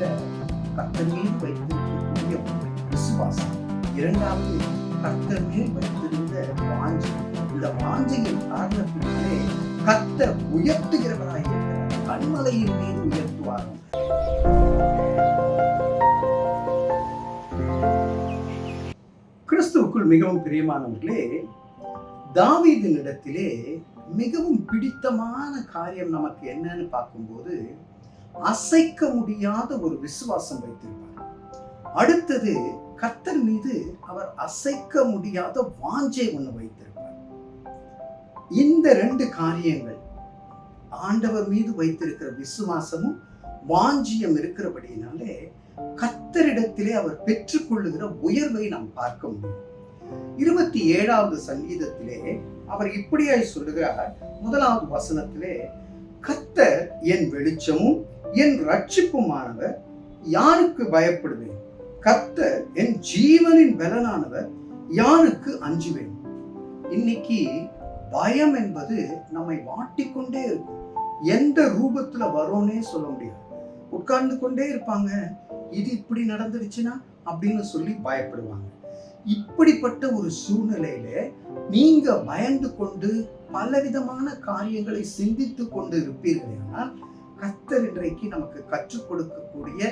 முதல்ல கர்த்தர் மீது வைத்திருக்கக்கூடிய விசுவாசம், இரண்டாவது கர்த்தர் மேல் வைத்திருந்த வாஞ்சை. இந்த வாஞ்சையின் காரணத்தினாலே கர்த்தர் உயர்த்துகிறவராய் இருக்கிறார். கன்மலையின் மீது உயர்த்துவார். கிறிஸ்துவுக்குள் மிகவும் பிரியமானவர்களே, தாவீதினிடத்திலே மிகவும் பிடித்தமான காரியம் நமக்கு என்னன்னு பார்க்கும்போது, அசைக்க முடியாத ஒரு விசுவாசம் வைத்திருப்பார். அடுத்தது கர்த்தர் மீது அவர் அசைக்க முடியாத வாஞ்சை ஒன்று வைத்திருப்பார். இந்த ரெண்டு காரியங்கள், ஆண்டவர் மீது வைத்திருக்கிற விசுவாசமும் வாஞ்சியம் இருக்கிறபடியினாலே கர்த்தரிடத்திலே அவர் பெற்றுக்கொள்ளுகிற உயர்வை நாம் பார்க்க முடியும். 27வது சங்கீதத்திலே அவர் இப்படியாய் சொல்லுகிறார். 1வது வசனத்திலே, கர்த்தர் என் வெளிச்சமும் என் ரட்சிப்புமானவர், யாருக்கு பயப்படுவேன்? கர்த்தர் என் ஜீவனின் பலனானவர், யாருக்கு அஞ்சுவேன்? இன்னைக்கு பயம் என்பது நம்மை வாட்டிக்கொண்டே இருக்கும். எந்த ரூபத்துல வரோன்னே சொல்ல முடியாது. உட்கார்ந்து கொண்டே இருப்பாங்க, இது இப்படி நடந்துடுச்சுன்னா அப்படின்னு சொல்லி பயப்படுவாங்க. இப்படிப்பட்ட ஒரு சூழ்நிலையில நீங்க பயந்து கொண்டு பலவிதமான காரியங்களை சிந்தித்து கொண்டு இருப்பீர்கள். ஆனால் கர்த்தர் இன்றைக்கு நமக்கு கற்றுக் கொடுக்கக்கூடிய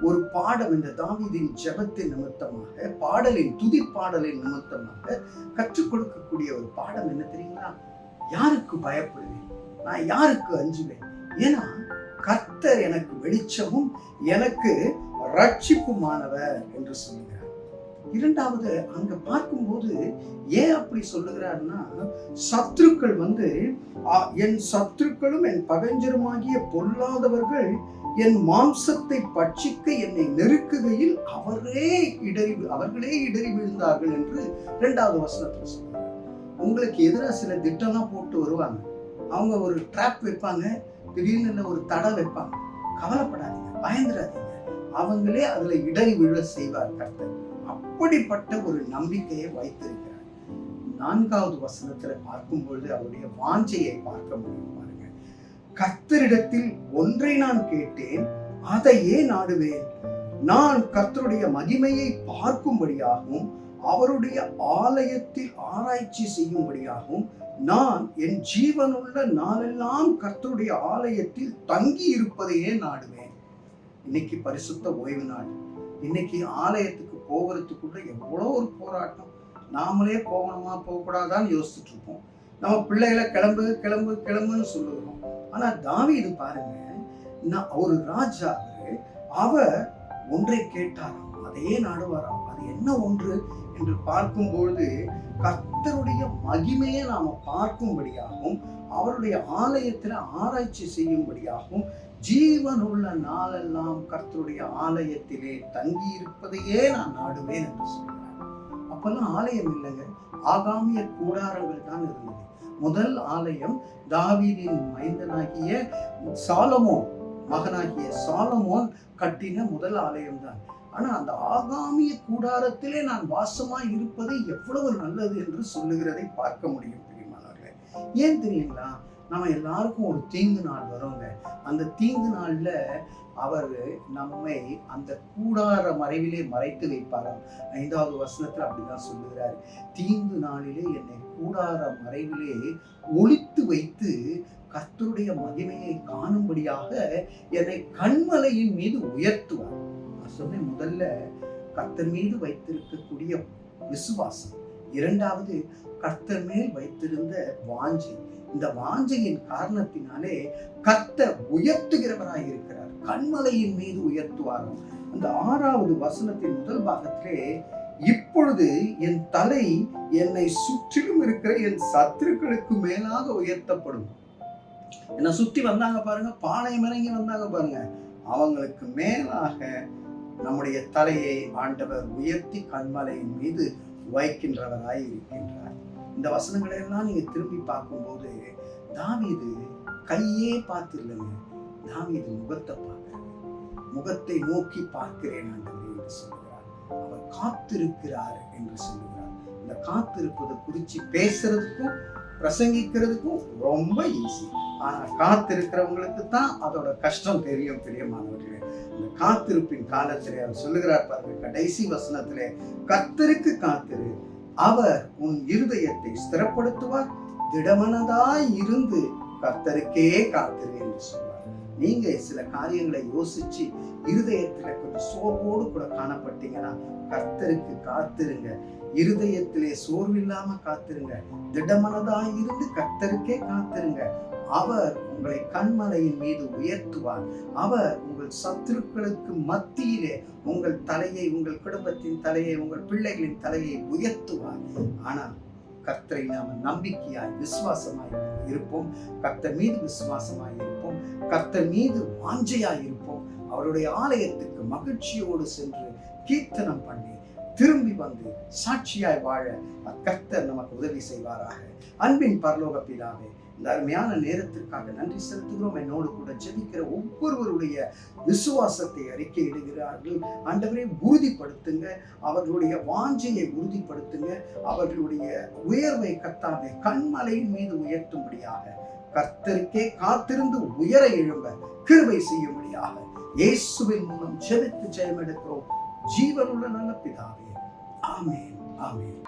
ஒரு பாடம், இந்த தாவீதின் ஜெபத்தின் நிமித்தமாக, பாடலின் துதி பாடலின் நிமித்தமாக கற்றுக் கொடுக்கக்கூடிய ஒரு பாடம் என்ன தெரியுங்களா? யாருக்கு பயப்படுவேன், நான் யாருக்கு அஞ்சுவேன்? ஏன்னா கர்த்தர் எனக்கு வெளிச்சமும் எனக்கு ரட்சிப்புமானவர் என்று சொல்லுகிறார். இரண்டாவது, அங்க பார்க்கும்போது ஏன் அப்படி சொல்லுகிறார்னா, சத்துருக்கள் என் சத்துருக்களும் என் பகைஞருமாகிய பொல்லாதவர்கள் என் மாம்சத்தை பட்சிக்க என்னை நெருக்குகையில் அவர்களே இடறி விழுந்தார்கள் என்று 2வது வசனத்துல சொல்றாங்க. உங்களுக்கு எதிராக சில திட்டம்லாம் போட்டு வருவாங்க. அவங்க ஒரு ட்ராப் வைப்பாங்க, திடீர்னு ஒரு தடை வைப்பாங்க. கவலைப்படாதீங்க, பயந்துடாதீங்க, அவங்களே அதுல இடறி விழ செய்வார் கர்த்தர். அப்படிப்பட்ட ஒரு நம்பிக்கையை வைத்திருக்கிறார். 4வது வசனத்துல பார்க்கும் பொழுது அவருடைய வாஞ்சையை பார்க்க முடியும். பாருங்க, கர்த்தரிடத்தில் ஒன்றை நான் கேட்டேன், அதையே நாடுவேன். நான் கர்த்தருடைய மகிமையை பார்க்கும்படியாகவும் அவருடைய ஆலயத்தில் ஆராய்ச்சி செய்யும்படியாகவும் நான் என் ஜீவனுள்ள நாளெல்லாம் கர்த்தருடைய ஆலயத்தில் தங்கி இருப்பதையே நாடுவேன். இன்னைக்கு பரிசுத்த ஓய்வு நாள். இன்னைக்கு ஆலயத்துக்கு போகிறதுக்குள்ள எவ்வளோ ஒரு போராட்டம். நாமளே போகணுமா போகக்கூடாதான்னு யோசிச்சுட்டு இருப்போம். நம்ம பிள்ளைகளை கிளம்பு கிளம்பு கிளம்புன்னு சொல்லுகிறோம். ஆனா தாவீது பாருங்க, ஒரு ராஜா, அவர் ஒன்றை கேட்டாராம், அதையே நாடுவாராம். அது என்ன ஒன்று என்று பார்க்கும்பொழுது, கர்த்தருடைய மகிமையை நாம பார்க்கும்படியாகவும் அவருடைய ஆலயத்தில் ஆராய்ச்சி செய்யும்படியாகவும் ஜீவனுள்ள நாளெல்லாம் கர்த்தருடைய ஆலயத்திலே தங்கி இருப்பதையே நான் நாடுவேன் என்று சொல்கிறார். அப்பெல்லாம் ஆலயம் இல்லைங்க, ஆகாமிய கூடாரங்கள் தான் இருந்தது. முதல் ஆலயம் தாவீதின் மைந்தனாகிய சாலமோன், மகனாகிய சாலமோன் கட்டின முதல் ஆலயம் தான். ஆனா அந்த ஆகாமிய கூடாரத்திலே நான் வாசமாய் இருப்பது எவ்வளவு நல்லது என்று சொல்லுகிறதை பார்க்க முடியும். பிரியமானவர்களே, ஏன் தெரியுங்களா? நம்ம எல்லாருக்கும் ஒரு தீங்கு நாள் வருங்க. அந்த தீங்கு நாள்ல அவர் நம்மை அந்த கூடார மறைவிலே மறைத்து வைப்பாராம். 5வது வசனத்துல அப்படிதான் சொல்லுகிறார். தீங்கு நாளிலே என்னை கூடார மறைவிலே ஒளித்து வைத்து கர்த்தருடைய மகிமையை காணும்படியாக என்னை கன்மலையின் மீது உயர்த்துவார். நான் சொன்னேன், முதல்ல கர்த்தர் மீது வைத்திருக்கக்கூடிய விசுவாசம், இரண்டாவது கர்த்தர் மேல் வைத்திருந்த வாஞ்சை. இந்த வாஞ்சையின் காரணத்தினாலே கர்த்தர் உயர்த்துகிறவராய் இருக்கிறார். கன்மலையின் மீது உயர்த்துவாராம். அந்த 6வது வசனத்தின் முதல் பாகத்திலே, இப்பொழுது என் தலை என்னை சுற்றிலும் இருக்கிற என் சத்துருக்களுக்கு மேலாக உயர்த்தப்படும். என்னை சுத்தி வந்தாங்க பாருங்க, பாளையம் இறங்கி வந்தாங்க பாருங்க, அவங்களுக்கு மேலாக நம்முடைய தலையை ஆண்டவர் உயர்த்தி கன்மலையின் மீது வைக்கின்றவராய் இருக்கின்றார். இந்த வசனங்களை எல்லாம் நீங்க திரும்பி பார்க்கும்போது, தாவீது கையே பார்த்து இல்லைங்க, தாவீது முகத்தை பார்க்கிறார். முகத்தை நோக்கி பார்க்கிறேன் ஆண்டவரே என்று சொல்லுகிறார். அவர் காத்திருக்கிறார் என்று சொல்லுகிறார். இந்த காத்திருப்பதை குறித்து பேசுறதுக்கும் பிரசங்கிக்கிறதுக்கும் ரொம்ப ஈஸி. ஆனா காத்திருக்கிறவங்களுக்கு தான் அதோட கஷ்டம் தெரியும். பிரியமானவர்களே, இந்த காத்திருப்பின் காலத்திலே அவர் சொல்லுகிறார் பாருங்க, கடைசி வசனத்திலே, கர்த்தருக்கு காத்திரு, அவர் உன் இருதயத்தை ஸ்திரப்படுத்துவார், திடமனதாய் இருந்து கர்த்தருக்கே காத்திரு என்று சொல்வார். நீங்க சில காரியங்களை யோசிச்சு இருதயத்துல கொஞ்சம் சோர்வோடு கூட காணப்பட்டீங்கன்னா கர்த்தருக்கு காத்திருங்க. இருதயத்திலே சோர்வில்லாம காத்திருங்க. திடமனதாய் இருந்து கர்த்தருக்கே காத்திருங்க. அவர் உங்களை கண்மலையின் மீது உயர்த்துவார். அவர் உங்கள் சத்துருக்களுக்கு மத்தியிலே உங்கள் தலையை, உங்கள் குடும்பத்தின் தலையை, உங்கள் பிள்ளைகளின் தலையை உயர்த்துவார். ஆனா கர்த்தரை நாம நம்பிக்கையாய் விசுவாசமாய் இருப்போம். கர்த்தர் மீது விசுவாசமாய் இருப்போம். கர்த்தர் மீது வாஞ்சையாய் இருப்போம். அவருடைய ஆலயத்துக்கு மகிழ்ச்சியோடு சென்று கீர்த்தனம் பண்ணி திரும்பி வந்து சாட்சியாய் வாழ கர்த்தர் நமக்கு உதவி செய்வாராக. அன்பின் பரலோக பிதாவே, இந்த அருமையான நேரத்திற்காக நன்றி செலுத்துகிறோம். என்னோடு கூட ஜெபிக்கிற ஒவ்வொருவருடைய விசுவாசத்தை அறிக்கையிடுகிறார்கள். ஆண்டவரே, உறுதிப்படுத்துங்க. அவர்களுடைய வாஞ்சையை உறுதிப்படுத்துங்க. அவர்களுடைய உயர்வை கர்த்தாவே கண்மலையின் மீது உயர்த்தும்படியாக, கர்த்தருக்கே காத்திருந்து உயர எழும்ப கிருபை செய்யும்படியாக இயேசுவின் மூலம் ஜெபித்து ஜெயம் எடுக்கிறோம் ஜீவனுள்ள நல்ல பிதாவே. ஆமென், ஆமென்.